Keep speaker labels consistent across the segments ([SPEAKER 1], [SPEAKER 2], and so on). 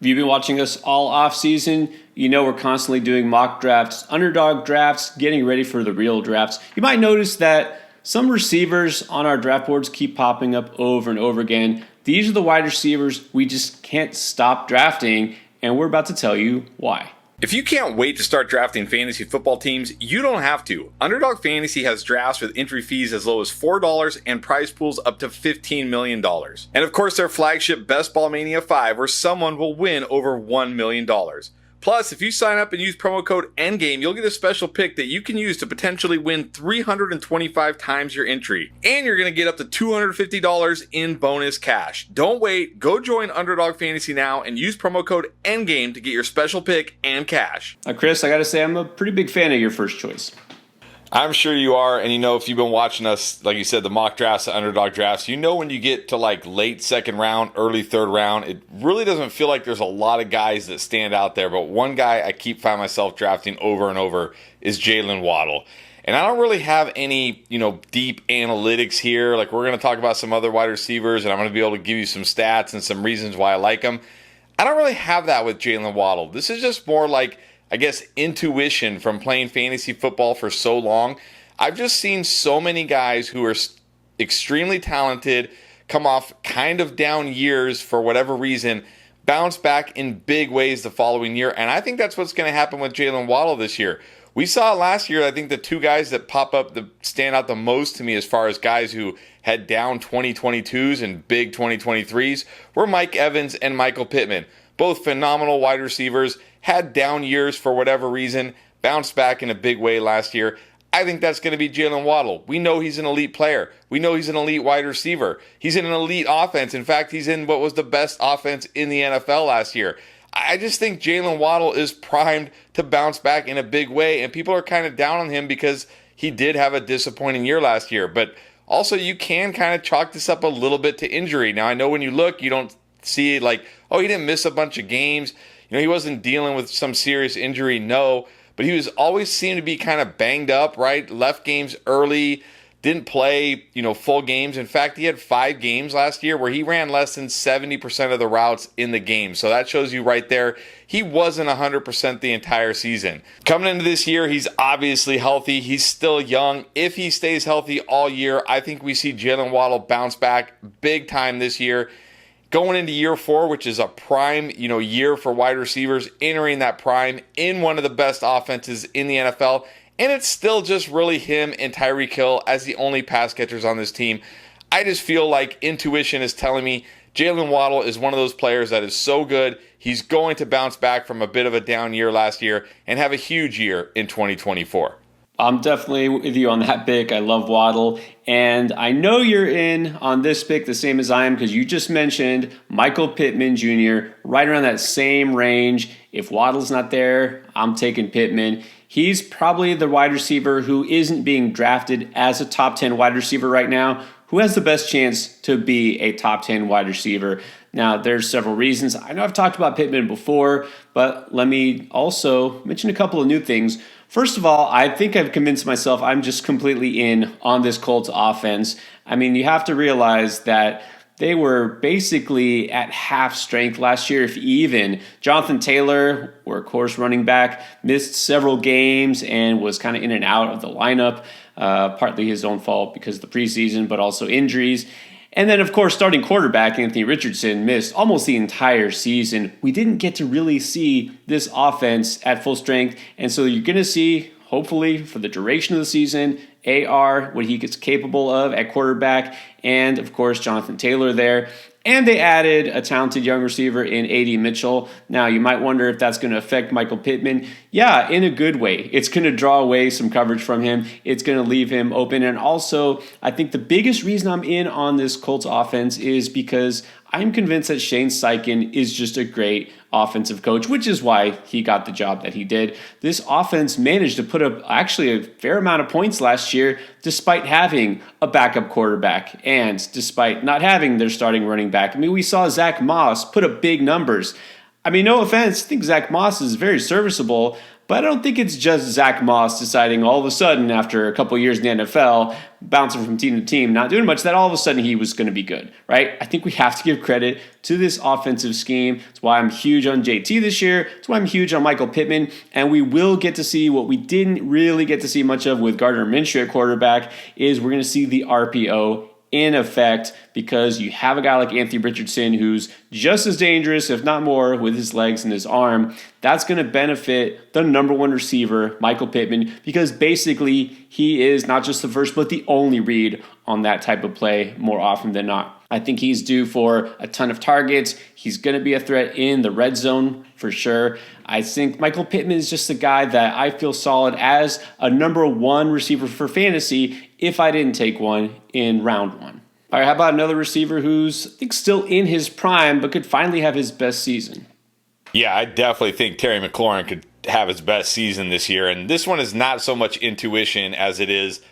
[SPEAKER 1] If you've been watching us all off season, you know we're constantly doing mock drafts, underdog drafts, getting ready for the real drafts. You might notice that some receivers on our draft boards keep popping up over and over again. These are the wide receivers we just can't stop drafting, and we're about to tell you why.
[SPEAKER 2] If you can't wait to start drafting fantasy football teams, you don't have to. Underdog Fantasy has drafts with entry fees as low as $4 and prize pools up to $15 million. And of course, their flagship Best Ball Mania 5, where someone will win over $1 million. Plus, if you sign up and use promo code ENDGAME, you'll get a special pick that you can use to potentially win 325 times your entry. And you're going to get up to $250 in bonus cash. Don't wait. Go join Underdog Fantasy now and use promo code ENDGAME to get your special pick and cash.
[SPEAKER 1] Chris, I got to say, I'm a pretty big fan of your first choice.
[SPEAKER 2] I'm sure you are, and you know if you've been watching us, like you said, the mock drafts, the underdog drafts, you know when you get to like late second round, early third round, it really doesn't feel like there's a lot of guys that stand out there, but one guy I keep finding myself drafting over and over is Jalen Waddle. And I don't really have any, deep analytics here. Like we're going to talk about some other wide receivers, and I'm going to be able to give you some stats and some reasons why I like them. I don't really have that with Jalen Waddle. This is just more like, I guess, intuition from playing fantasy football for so long. I've just seen so many guys who are extremely talented come off kind of down years for whatever reason, bounce back in big ways the following year. And I think that's what's going to happen with Jalen Waddle this year. We saw last year, I think the two guys that pop up that stand out the most to me as far as guys who had down 2022s and big 2023s were Mike Evans and Michael Pittman. Both phenomenal wide receivers, had down years for whatever reason, bounced back in a big way last year. I think that's going to be Jalen Waddle. We know he's an elite player. We know he's an elite wide receiver. He's in an elite offense. In fact, he's in what was the best offense in the NFL last year. I just think Jalen Waddle is primed to bounce back in a big way, and people are kind of down on him because he did have a disappointing year last year. But also, you can kind of chalk this up a little bit to injury. Now, I know when you look, you don't see it like, oh, he didn't miss a bunch of games. He wasn't dealing with some serious injury, no, but he was always seemed to be kind of banged up, right? Left games early, didn't play, full games. In fact, he had 5 games last year where he ran less than 70% of the routes in the game. So that shows you right there, he wasn't 100% the entire season. Coming into this year, he's obviously healthy. He's still young. If he stays healthy all year, I think we see Jalen Waddle bounce back big time this year. Going into year 4, which is a prime, year for wide receivers, entering that prime in one of the best offenses in the NFL. And it's still just really him and Tyreek Hill as the only pass catchers on this team. I just feel like intuition is telling me Jalen Waddle is one of those players that is so good. He's going to bounce back from a bit of a down year last year and have a huge year in 2024.
[SPEAKER 1] I'm definitely with you on that pick. I love Waddle. And I know you're in on this pick the same as I am because you just mentioned Michael Pittman Jr. right around that same range. If Waddle's not there, I'm taking Pittman. He's probably the wide receiver who isn't being drafted as a top 10 wide receiver right now, who has the best chance to be a top 10 wide receiver. Now, there's several reasons. I know I've talked about Pittman before, but let me also mention a couple of new things. First of all, I think I've convinced myself I'm just completely in on this Colts offense. I mean, you have to realize that they were basically at half strength last year, if even. Jonathan Taylor, workhorse running back, missed several games and was kind of in and out of the lineup, partly his own fault because of the preseason, but also injuries. And then, of course, starting quarterback Anthony Richardson missed almost the entire season. We didn't get to really see this offense at full strength. And so you're going to see, hopefully, for the duration of the season, AR, what he gets capable of at quarterback, and, of course, Jonathan Taylor there. And they added a talented young receiver in A.D. Mitchell. Now, you might wonder if that's going to affect Michael Pittman. Yeah, in a good way. It's going to draw away some coverage from him. It's going to leave him open. And also, I think the biggest reason I'm in on this Colts offense is because I'm convinced that Shane Steichen is just a great offensive coach, which is why he got the job that he did. This offense managed to put up actually a fair amount of points last year despite having a backup quarterback and despite not having their starting running back. I mean, we saw Zach Moss put up big numbers. I mean, no offense, I think Zach Moss is very serviceable, But I don't think it's just Zach Moss deciding all of a sudden after a couple years in the NFL, bouncing from team to team, not doing much, that all of a sudden he was going to be good, right? I think we have to give credit to this offensive scheme. That's why I'm huge on JT this year. That's why I'm huge on Michael Pittman. And we will get to see what we didn't really get to see much of with Gardner Minshew at quarterback is we're going to see the RPO in effect because you have a guy like Anthony Richardson who's just as dangerous, if not more, with his legs and his arm. That's going to benefit the number one receiver, Michael Pittman, because basically he is not just the first, but the only read on that type of play more often than not. I think he's due for a ton of targets. He's going to be a threat in the red zone for sure. I think Michael Pittman is just a guy that I feel solid as a number one receiver for fantasy if I didn't take one in round one. All right, how about another receiver who's I think still in his prime but could finally have his best season?
[SPEAKER 2] Yeah, I definitely think Terry McLaurin could have his best season this year. And this one is not so much intuition as it is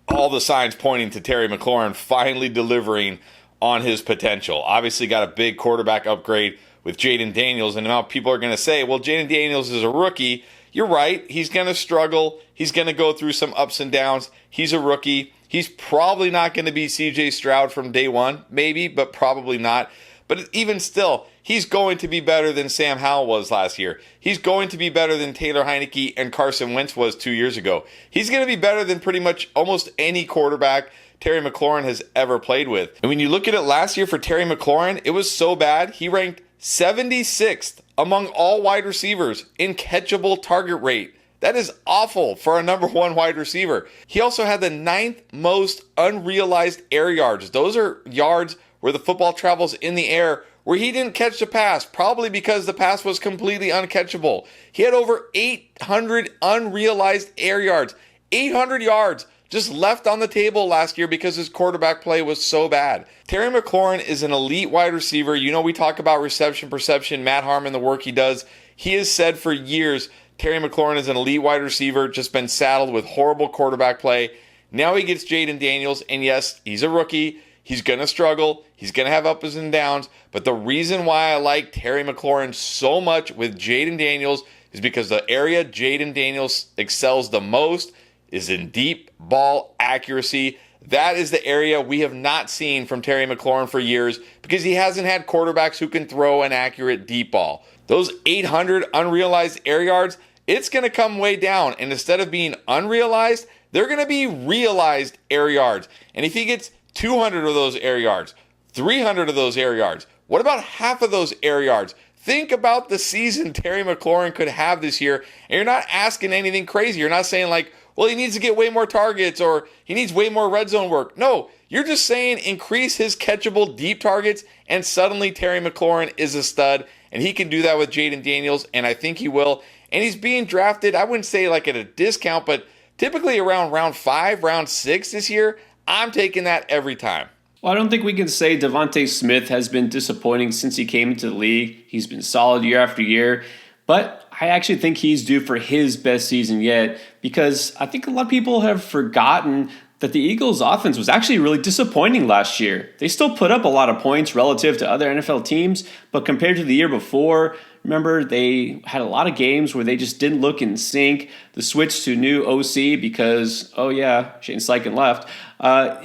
[SPEAKER 2] all the signs pointing to Terry McLaurin finally delivering on his potential. Obviously got a big quarterback upgrade with Jaden Daniels, and now people are going to say, well, Jaden Daniels is a rookie. You're right. He's going to struggle. He's going to go through some ups and downs. He's a rookie. He's probably not going to be CJ Stroud from day one, maybe, but probably not. But even still, he's going to be better than Sam Howell was last year. He's going to be better than Taylor Heineke and Carson Wentz was 2 years ago. He's going to be better than pretty much almost any quarterback Terry McLaurin has ever played with. And when you look at it last year for Terry McLaurin, it was so bad. He ranked 76th among all wide receivers in catchable target rate. That is awful for a number one wide receiver. He also had the 9th most unrealized air yards. Those are yards where the football travels in the air where he didn't catch the pass, probably because the pass was completely uncatchable. He had over 800 unrealized air yards. 800 yards just left on the table last year because his quarterback play was so bad. Terry McLaurin is an elite wide receiver. You know, we talk about reception perception, Matt Harmon, the work he does. He has said for years, Terry McLaurin is an elite wide receiver, just been saddled with horrible quarterback play. Now he gets Jaden Daniels, and yes, he's a rookie. He's going to struggle. He's going to have ups and downs. But the reason why I like Terry McLaurin so much with Jaden Daniels is because the area Jaden Daniels excels the most is in deep ball accuracy. That is the area we have not seen from Terry McLaurin for years because he hasn't had quarterbacks who can throw an accurate deep ball. Those 800 unrealized air yards, it's going to come way down. And instead of being unrealized, they're going to be realized air yards. And if he gets 200 of those air yards, 300 of those air yards, what about half of those air yards? Think about the season Terry McLaurin could have this year. And you're not asking anything crazy. You're not saying like, well, he needs to get way more targets or he needs way more red zone work. No, you're just saying increase his catchable deep targets and suddenly Terry McLaurin is a stud and he can do that with Jaden Daniels and I think he will. And he's being drafted, I wouldn't say like at a discount, but typically around round 5, round 6 this year. I'm taking that every time.
[SPEAKER 1] Well, I don't think we can say Devontae Smith has been disappointing since he came into the league. He's been solid year after year. But I actually think he's due for his best season yet because I think a lot of people have forgotten that the Eagles' offense was actually really disappointing last year. They still put up a lot of points relative to other NFL teams, but compared to the year before, remember they had a lot of games where they just didn't look in sync. The switch to new OC because, oh yeah, Shane Steichen left,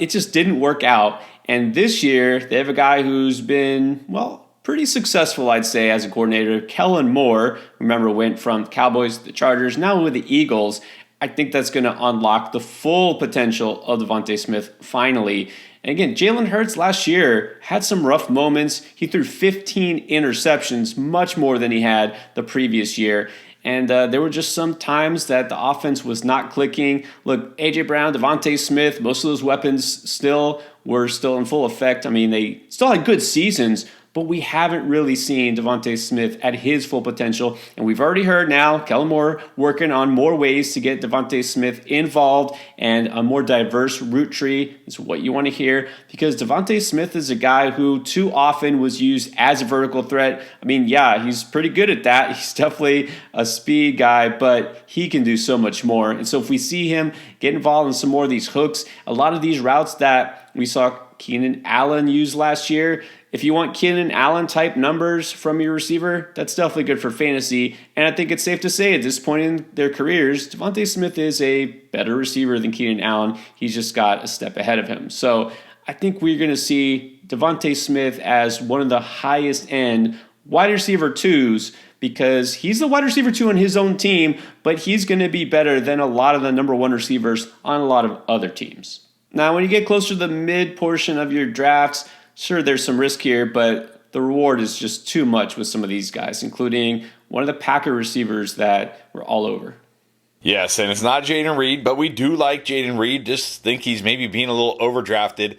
[SPEAKER 1] it just didn't work out. And this year, they have a guy who's been, well, pretty successful, I'd say, as a coordinator. Kellen Moore, remember, went from the Cowboys to the Chargers, now with the Eagles. I think that's going to unlock the full potential of Devontae Smith finally. And again, Jalen Hurts last year had some rough moments. He threw 15 interceptions, much more than he had the previous year. And there were just some times that the offense was not clicking. Look, A.J. Brown, Devontae Smith, most of those weapons were still in full effect. I mean, they still had good seasons, but we haven't really seen Devontae Smith at his full potential. And we've already heard now Kellen Moore working on more ways to get Devontae Smith involved and a more diverse route tree. It's what you want to hear because Devontae Smith is a guy who too often was used as a vertical threat. I mean, yeah, he's pretty good at that. He's definitely a speed guy, but he can do so much more. And so if we see him get involved in some more of these hooks, a lot of these routes that we saw Keenan Allen used last year, If you want Keenan Allen type numbers from your receiver, that's definitely good for fantasy. And I think it's safe to say at this point in their careers, Devontae Smith is a better receiver than Keenan Allen. He's just got a step ahead of him. So I think we're going to see Devontae Smith as one of the highest end wide receiver twos, because he's the wide receiver two on his own team, but he's going to be better than a lot of the number one receivers on a lot of other teams. Now, when you get closer to the mid portion of your drafts, sure, there's some risk here, but the reward is just too much with some of these guys, including one of the Packer receivers that were all over.
[SPEAKER 2] Yes, and it's not Jayden Reed, but we do like Jayden Reed. Just think he's maybe being a little overdrafted.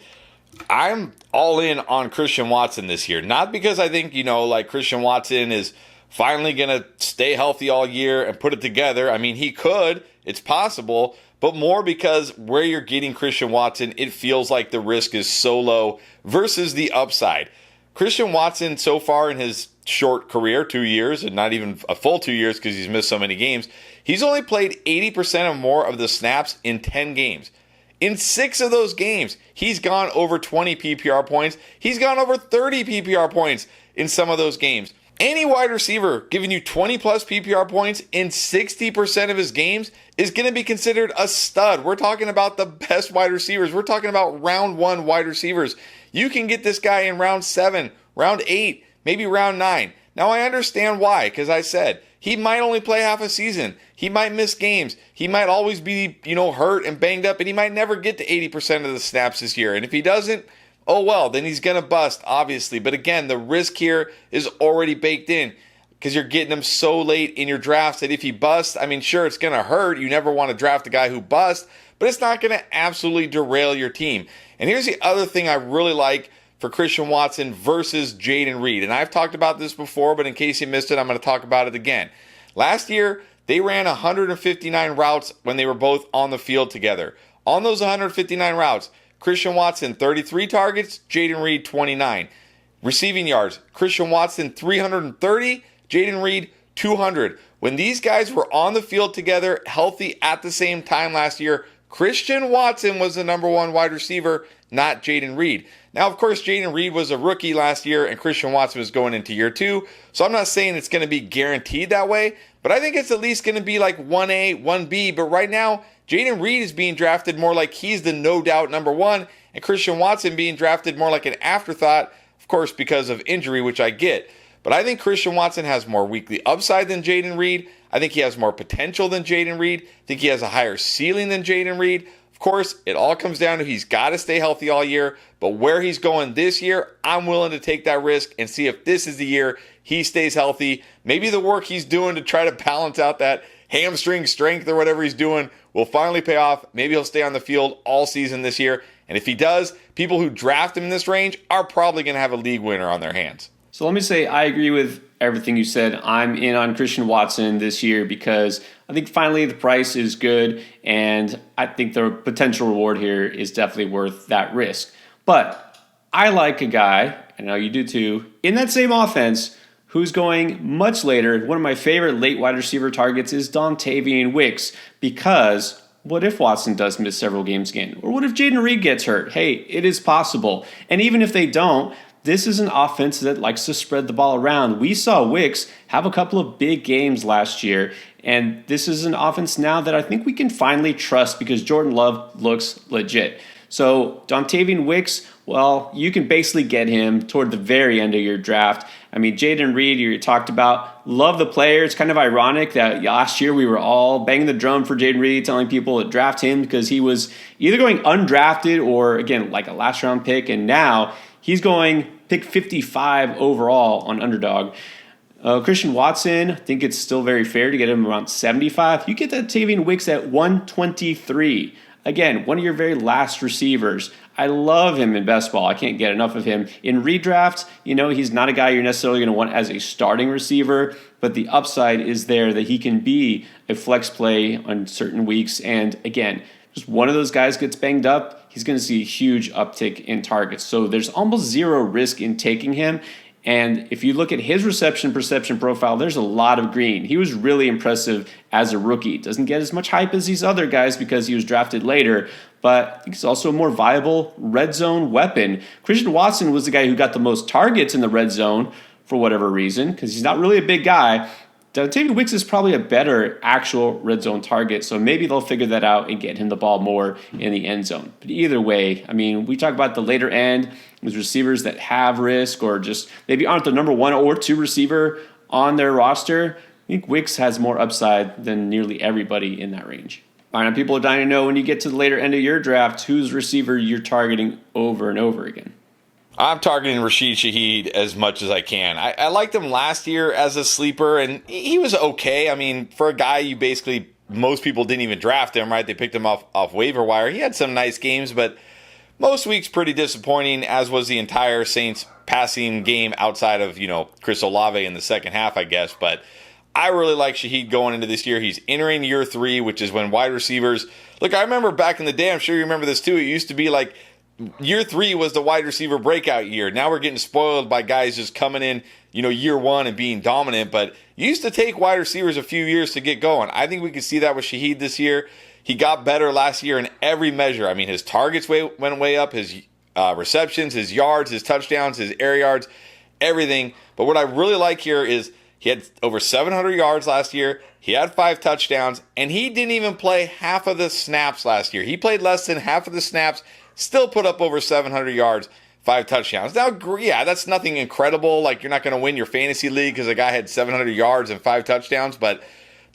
[SPEAKER 2] I'm all in on Christian Watson this year. Not because I think, like Christian Watson is finally going to stay healthy all year and put it together. I mean, he could. It's possible. But more because where you're getting Christian Watson, it feels like the risk is so low versus the upside. Christian Watson so far in his short career, 2 years, and not even a full 2 years because he's missed so many games, he's only played 80% or more of the snaps in 10 games. In 6 of those games, he's gone over 20 PPR points. He's gone over 30 PPR points in some of those games. Any wide receiver giving you 20 plus PPR points in 60% of his games is going to be considered a stud. We're talking about the best wide receivers. We're talking about round 1 wide receivers. You can get this guy in round 7, round 8, maybe round 9. Now I understand why, because I said he might only play half a season. He might miss games. He might always be, hurt and banged up, and he might never get to 80% of the snaps this year. And if he doesn't, oh well, then he's going to bust, obviously. But again, the risk here is already baked in because you're getting him so late in your drafts that if he busts, sure, it's going to hurt. You never want to draft a guy who busts, but it's not going to absolutely derail your team. And here's the other thing I really like for Christian Watson versus Jayden Reed. And I've talked about this before, but in case you missed it, I'm going to talk about it again. Last year, they ran 159 routes when they were both on the field together. On those 159 routes, Christian Watson, 33 targets, Jayden Reed, 29. Receiving yards, Christian Watson, 330, Jayden Reed, 200. When these guys were on the field together, healthy at the same time last year, Christian Watson was the number 1 wide receiver, not Jayden Reed. Now, of course, Jayden Reed was a rookie last year, and Christian Watson was going into year 2. So I'm not saying it's going to be guaranteed that way, but I think it's at least going to be like 1A, 1B. But right now, Jayden Reed is being drafted more like he's the no doubt number 1, and Christian Watson being drafted more like an afterthought, of course, because of injury, which I get. But I think Christian Watson has more weekly upside than Jayden Reed. I think he has more potential than Jayden Reed. I think he has a higher ceiling than Jayden Reed. Of course, it all comes down to he's got to stay healthy all year. But where he's going this year, I'm willing to take that risk and see if this is the year he stays healthy. Maybe the work he's doing to try to balance out that hamstring strength or whatever he's doing will finally pay off. Maybe he'll stay on the field all season this year. And if he does, people who draft him in this range are probably going to have a league winner on their hands.
[SPEAKER 1] So let me say I agree with everything you said. I'm in on Christian Watson this year because I think finally the price is good, and I think the potential reward here is definitely worth that risk. But I like a guy, I know you do too, in that same offense who's going much later. One of my favorite late wide receiver targets is Dontavian Wicks, because what if Watson does miss several games again? Or what if Jayden Reed gets hurt? Hey, it is possible. And even if they don't, this is an offense that likes to spread the ball around. We saw Wicks have a couple of big games last year, and this is an offense now that I think we can finally trust because Jordan Love looks legit. So Dontavian Wicks, well, you can basically get him toward the very end of your draft. Jayden Reed, you talked about, love the player. It's kind of ironic that last year we were all banging the drum for Jayden Reed, telling people to draft him because he was either going undrafted or, again, like a last-round pick, and now he's going pick 55 overall on Underdog. Christian Watson, I think it's still very fair to get him around 75. You get that Dontavian Wicks at 123. Again, one of your very last receivers. I love him in best ball. I can't get enough of him. In redrafts, he's not a guy you're necessarily going to want as a starting receiver, but the upside is there that he can be a flex play on certain weeks. And again, just one of those guys gets banged up, he's going to see a huge uptick in targets. So there's almost zero risk in taking him. And if you look at his reception perception profile, there's a lot of green. He was really impressive as a rookie. Doesn't get as much hype as these other guys because he was drafted later, but he's also a more viable red zone weapon. Christian Watson was the guy who got the most targets in the red zone for whatever reason, because he's not really a big guy. David Wicks is probably a better actual red zone target, so maybe they'll figure that out and get him the ball more in the end zone. But either way, I mean, we talk about the later end, those receivers that have risk or just maybe aren't the number 1 or 2 receiver on their roster. I think Wicks has more upside than nearly everybody in that range. All right, now people are dying to know when you get to the later end of your draft, whose receiver you're targeting over and over again.
[SPEAKER 2] I'm targeting Rashid Shaheed as much as I can. I liked him last year as a sleeper, and he was okay. I mean, for a guy most people didn't even draft him, right? They picked him off waiver wire. He had some nice games, but most weeks pretty disappointing, as was the entire Saints passing game outside of, Chris Olave in the second half, I guess. But I really like Shaheed going into this year. He's entering year 3, which is when wide receivers... Look, I remember back in the day, I'm sure you remember this too, it used to be like year 3 was the wide receiver breakout year. Now we're getting spoiled by guys just coming in, year 1 and being dominant. But it used to take wide receivers a few years to get going. I think we can see that with Shaheed this year. He got better last year in every measure. I mean, his targets went way up, his receptions, his yards, his touchdowns, his air yards, everything. But what I really like here is he had over 700 yards last year. He had 5 touchdowns, and he didn't even play half of the snaps last year. He played less than half of the snaps, still put up over 700 yards, 5 touchdowns. Now, yeah, that's nothing incredible. Like, you're not going to win your fantasy league because a guy had 700 yards and 5 touchdowns, but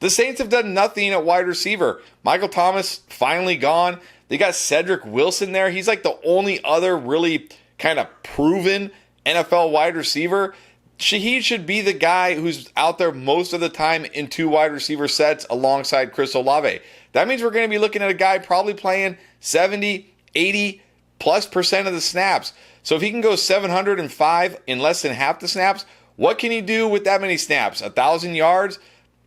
[SPEAKER 2] the Saints have done nothing at wide receiver. Michael Thomas finally gone. They got Cedric Wilson there. He's like the only other really kind of proven NFL wide receiver. Shaheed should be the guy who's out there most of the time in 2 wide receiver sets alongside Chris Olave. That means we're going to be looking at a guy probably playing 70, 80+% of the snaps. So if he can go 705 in less than half the snaps, what can he do with that many snaps? 1,000 yards?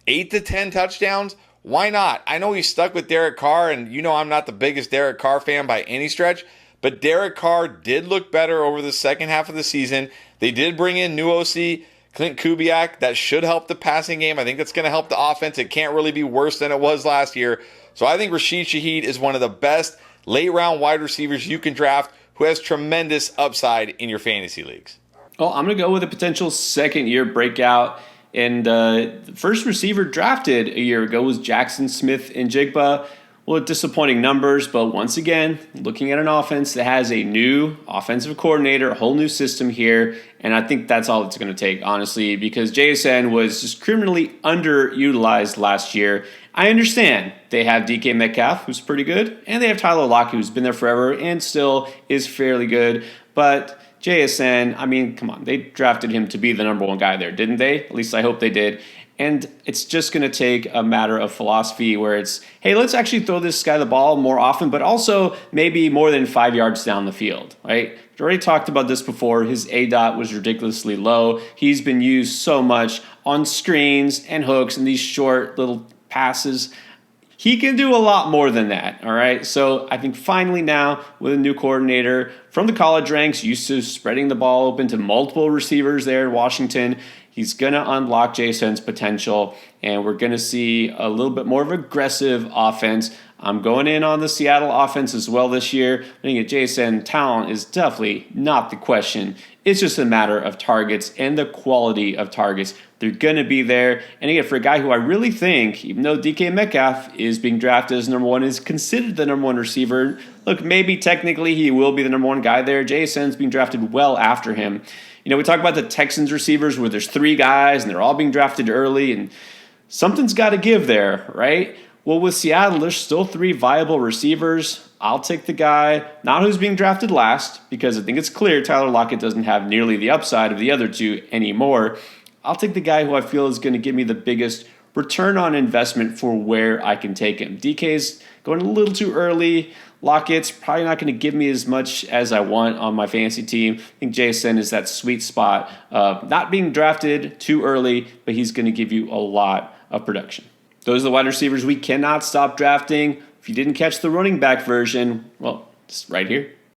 [SPEAKER 2] 8 to 10 touchdowns? Why not? I know he's stuck with Derek Carr, and I'm not the biggest Derek Carr fan by any stretch, but Derek Carr did look better over the second half of the season. They did bring in new OC, Clint Kubiak. That should help the passing game. I think that's going to help the offense. It can't really be worse than it was last year. So I think Rashid Shaheed is one of the best late-round wide receivers you can draft who has tremendous upside in your fantasy leagues.
[SPEAKER 1] Well, I'm going to go with a potential second-year breakout. And the first receiver drafted a year ago was Jackson Smith-Njigba. Well, disappointing numbers, but once again, looking at an offense that has a new offensive coordinator, a whole new system here, and I think that's all it's going to take, honestly, because JSN was just criminally underutilized last year. I understand they have DK Metcalf, who's pretty good, and they have Tyler Lockett, who's been there forever and still is fairly good, but JSN, I mean, come on, they drafted him to be the number 1 guy there, didn't they? At least I hope they did. And it's just going to take a matter of philosophy where it's, hey, let's actually throw this guy the ball more often, but also maybe more than 5 yards down the field, right? We've already talked about this before. His ADOT was ridiculously low. He's been used so much on screens and hooks and these short little passes. He can do a lot more than that, all right? So I think finally now with a new coordinator from the college ranks, used to spreading the ball open to multiple receivers there in Washington, he's going to unlock Jason's potential, and we're going to see a little bit more of aggressive offense. I'm going in on the Seattle offense as well this year. I think Jason talent is definitely not the question. It's just a matter of targets and the quality of targets. They're going to be there. And again, for a guy who I really think, even though DK Metcalf is being drafted as number 1, is considered the number 1 receiver. Look, maybe technically he will be the number 1 guy there. Jason's being drafted well after him. We talk about the Texans receivers where there's 3 guys and they're all being drafted early, and something's got to give there, right? Well, with Seattle, there's still 3 viable receivers. I'll take the guy, not who's being drafted last, because I think it's clear Tyler Lockett doesn't have nearly the upside of the other 2 anymore. I'll take the guy who I feel is going to give me the biggest return on investment for where I can take him. DK's going a little too early. Lockett's probably not going to give me as much as I want on my fantasy team. I think Jason is that sweet spot of not being drafted too early, but he's going to give you a lot of production. Those are the wide receivers we cannot stop drafting. If you didn't catch the running back version, well, it's right here.